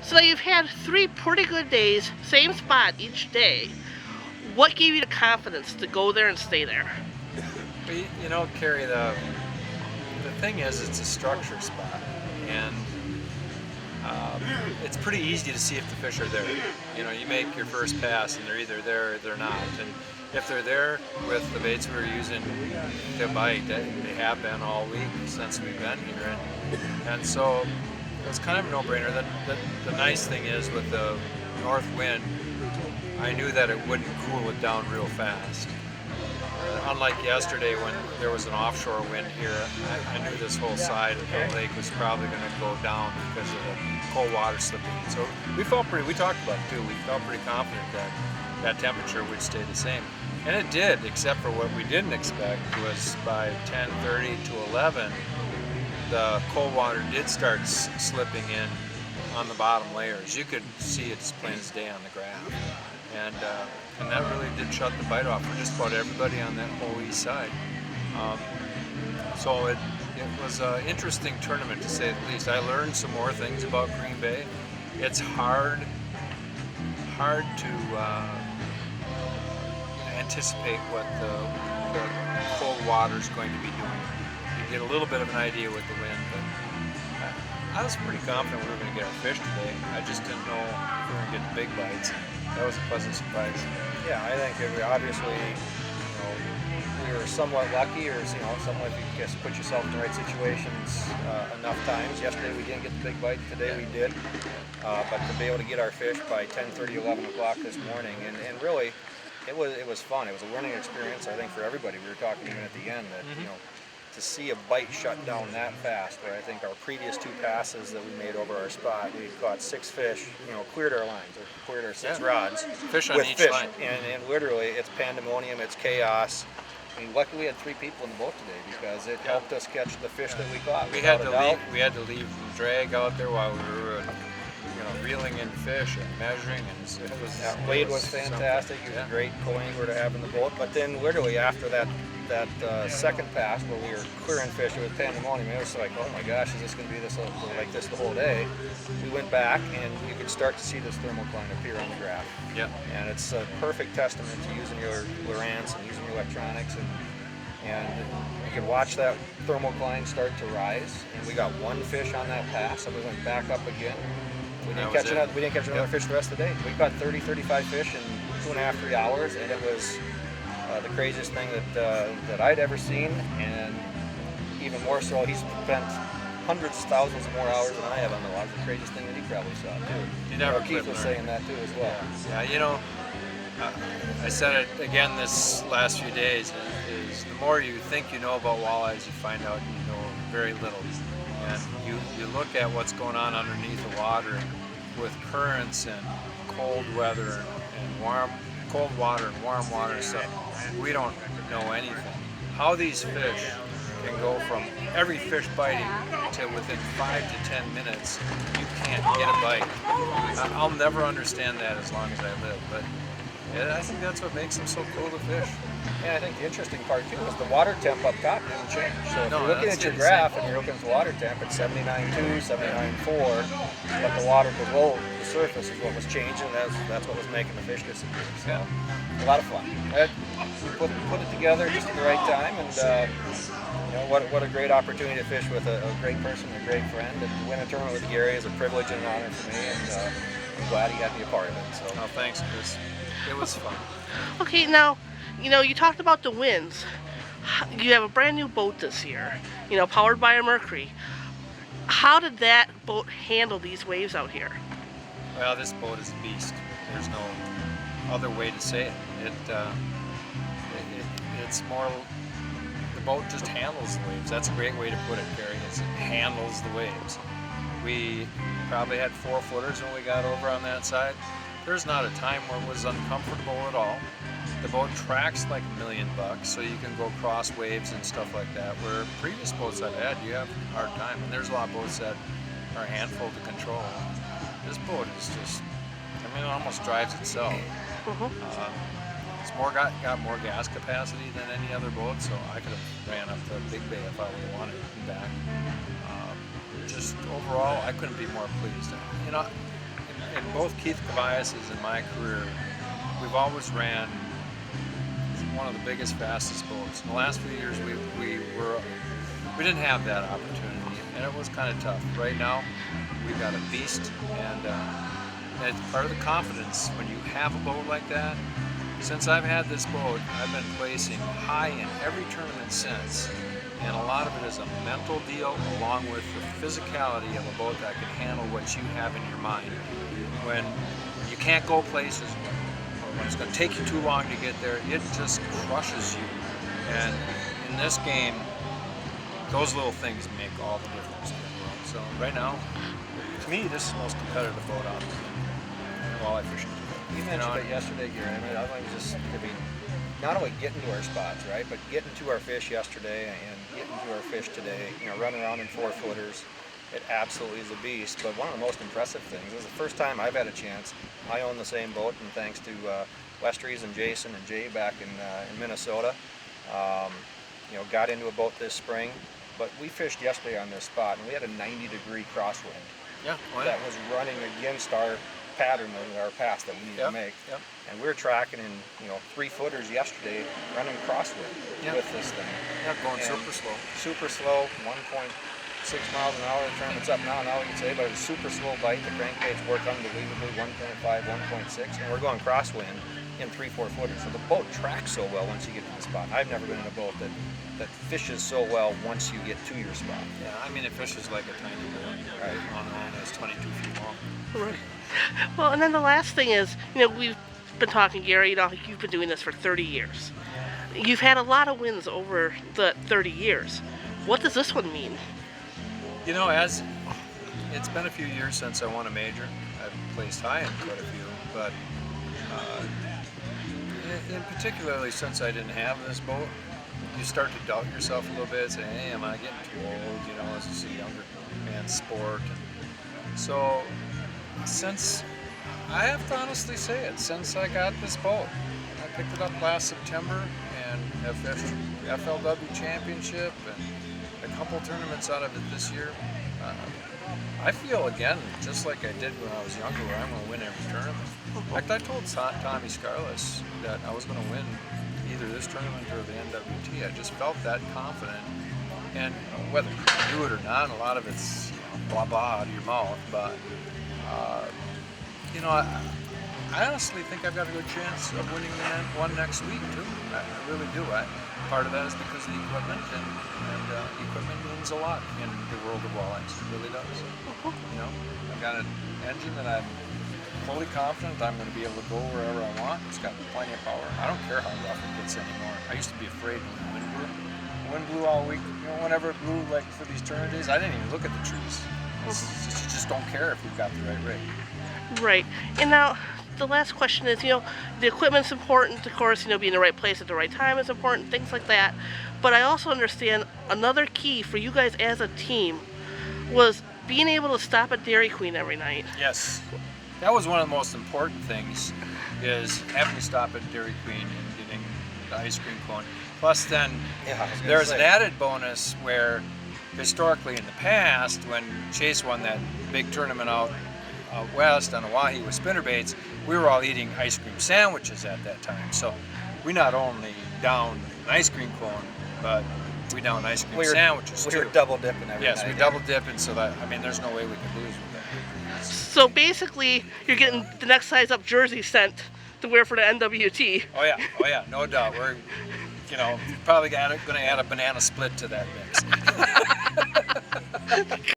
So now you've had 3 pretty good days, same spot each day. What gave you the confidence to go there and stay there? You know, Carrie, the thing is, it's a structure spot, and it's pretty easy to see if the fish are there. You know, you make your first pass, and they're either there or they're not. And if they're there with the baits we're using to bite, they have been all week since we've been here, and so it was kind of a no-brainer. The nice thing is, with the north wind, I knew that it wouldn't cool it down real fast. Unlike yesterday when there was an offshore wind here, I knew this whole side of the lake was probably going to go down because of the cold water slipping in. So we talked about it too, we felt pretty confident that that temperature would stay the same. And it did, except for what we didn't expect was by 10:30 to 11, the cold water did start slipping in on the bottom layers. You could see it as plain as day on the graph. And that really did shut the bite off for just about everybody on that whole east side. So it was an interesting tournament, to say the least. I learned some more things about Green Bay. It's hard to anticipate what the cold water is going to be doing. You get a little bit of an idea with the wind, but I was pretty confident we were going to get our fish today. I just didn't know if we were going to get the big bites. That was a pleasant surprise. Yeah, I think we obviously, we were somewhat lucky, or somewhat, you just put yourself in the right situations enough times. Yesterday we didn't get the big bite. Today we did, but to be able to get our fish by 10:30, 11 o'clock this morning, and really, it was fun. It was a learning experience, I think, for everybody. We were talking even at the end that to see a bite shut down that fast, where I think our previous 2 passes that we made over our spot, we caught 6 fish, cleared our lines, or cleared our 6 rods. Fish on each line. And literally, it's pandemonium, it's chaos. I mean, luckily we had 3 people in the boat today because it helped us catch the fish that we caught. We had to leave the drag out there while we were reeling in fish and measuring, and it was. Wade was fantastic. He was a great co-angler to have in the boat. But then literally after that second pass where we were clearing fish, it was pandemonium. It was like, oh my gosh, is this going to be like this the whole day? We went back and you could start to see this thermocline appear on the graph. Yeah. And it's a perfect testament to using your Lowrance and using your electronics, and you can watch that thermocline start to rise. And we got 1 fish on that pass, and we went back up again. We didn't catch another fish the rest of the day. We caught 30, 35 fish in 2.5, 3 hours, and it was the craziest thing that I'd ever seen. And even more so, he's spent hundreds, thousands more hours than I have on the water. The craziest thing that he probably saw too. Keith was saying that too as well. Yeah, I said it again this last few days. Is the more you think you know about walleyes, you find out you know very little. And you look at what's going on underneath the water with currents and cold weather and cold water and warm water and stuff. We don't know anything. How these fish can go from every fish biting to within 5 to 10 minutes, you can't get a bite. I'll never understand that as long as I live, but I think that's what makes them so cool to fish. And I think the interesting part too is the water temp up top didn't change. So if you're looking at your graph and you're looking at the water temp, it's 79.2, 79.4, but the water below the surface is what was changing. That's what was making the fish disappear. So a lot of fun. We put it together just at the right time, and what a great opportunity to fish with a great person, a great friend, and to win a tournament with Gary is a privilege and an honor for me, and I'm glad he had me a part of it. So thanks, Chris. It was fun. Okay, now, you talked about the winds. You have a brand new boat this year, powered by a Mercury. How did that boat handle these waves out here? Well, this boat is a beast. There's no other way to say it. It's more, the boat just handles the waves. That's a great way to put it, Gary. It handles the waves. We probably had 4-footers when we got over on that side. There's not a time where it was uncomfortable at all. The boat tracks like $1 million, so you can go cross waves and stuff like that, where previous boats I've had, you have a hard time. And there's a lot of boats that are a handful to control. This boat is just, it almost drives itself. It's got more gas capacity than any other boat, so I could have ran up to Big Bay if I would have wanted and back. Just overall, I couldn't be more pleased. both Keith Cavias's and my career, we've always ran one of the biggest, fastest boats. In the last few years, we didn't have that opportunity, and it was kind of tough. Right now, we've got a beast, and it's part of the confidence when you have a boat like that. Since I've had this boat, I've been placing high in every tournament since, and a lot of it is a mental deal along with the physicality of a boat that can handle what you have in your mind. When you can't go places, or when it's going to take you too long to get there, it just crushes you. And in this game, those little things make all the difference in the world. So right now, to me, this is the most competitive boat out in walleye fishing. You mentioned it yesterday, Gary. I mean, I was not only getting to our spots, right, but getting to our fish yesterday and getting to our fish today. You know, running around in 4-footers, it absolutely is a beast. But one of the most impressive things is the first time I've had a chance. I own the same boat, and thanks to Westries and Jason and Jay back in Minnesota, you know, got into a boat this spring. But we fished yesterday on this spot, and we had a 90-degree crosswind. Yeah, that was running against our pattern of our pass that we need to make. And we were tracking in, you know, 3-footers yesterday, running crosswind with this thing. Going super slow. Super slow, 1.6 miles an hour. The tournament's up now, we can say, but it was super slow bite. The crankbaits work unbelievably, 1.5, 1.6, and we're going crosswind in 3-4 footers. So the boat tracks so well once you get to the spot. I've never been in a boat that fishes so well once you get to your spot. Yeah, I mean, it fishes like a tiny boat. Right. On it's 22 feet long. Right. Well, and then the last thing is, you know, we've been talking, Gary, you know, you've been doing this for 30 years. You've had a lot of wins over the 30 years. What does this one mean? You know, as it's been a few years since I won a major. I've placed high in quite a few, but in particularly since I didn't have this boat, you start to doubt yourself a little bit, say, hey, am I getting too old? You know, this is a younger man's sport. So since, I have to honestly say it, since I got this boat, I picked it up last September and have fished FLW Championship and a couple tournaments out of it this year. I feel, again, just like I did when I was younger, where I'm going to win every tournament. In fact, I told Tommy Scarless that I was going to win either this tournament or the NWT. I just felt that confident. And whether you do it or not, a lot of it's, you know, blah blah out of your mouth, but you know, I honestly think I've got a good chance of winning one next week too. I really do. Part of that is because of the equipment, and equipment means a lot in the world of walleyes. It really does. You know, I've got an engine that I'm fully confident I'm going to be able to go wherever I want. It's got plenty of power. I don't care how rough it gets anymore. I used to be afraid when the wind blew. The wind blew all week. You know, whenever it blew, like for these tournament days, I didn't even look at the trees. You just don't care if you've got the right rig. Right. And now, the last question is, you know, the equipment's important, of course, you know, being in the right place at the right time is important, things like that. But I also understand another key for you guys as a team was being able to stop at Dairy Queen every night. Yes. That was one of the most important things, is having to stop at Dairy Queen and getting the ice cream cone. Plus then, there's an added bonus where historically in the past, when Chase won that big tournament out west on Oahe with spinnerbaits, we were all eating ice cream sandwiches at that time. So we not only downed an ice cream cone, but we downed ice cream sandwiches too. We were double dipping every night. Yes, we double dipping, so that, I mean, there's no way we could lose with that. So basically, you're getting the next size up jersey sent to wear for the NWT. Oh yeah, no doubt. We're, you know, probably going to add a banana split to that mix.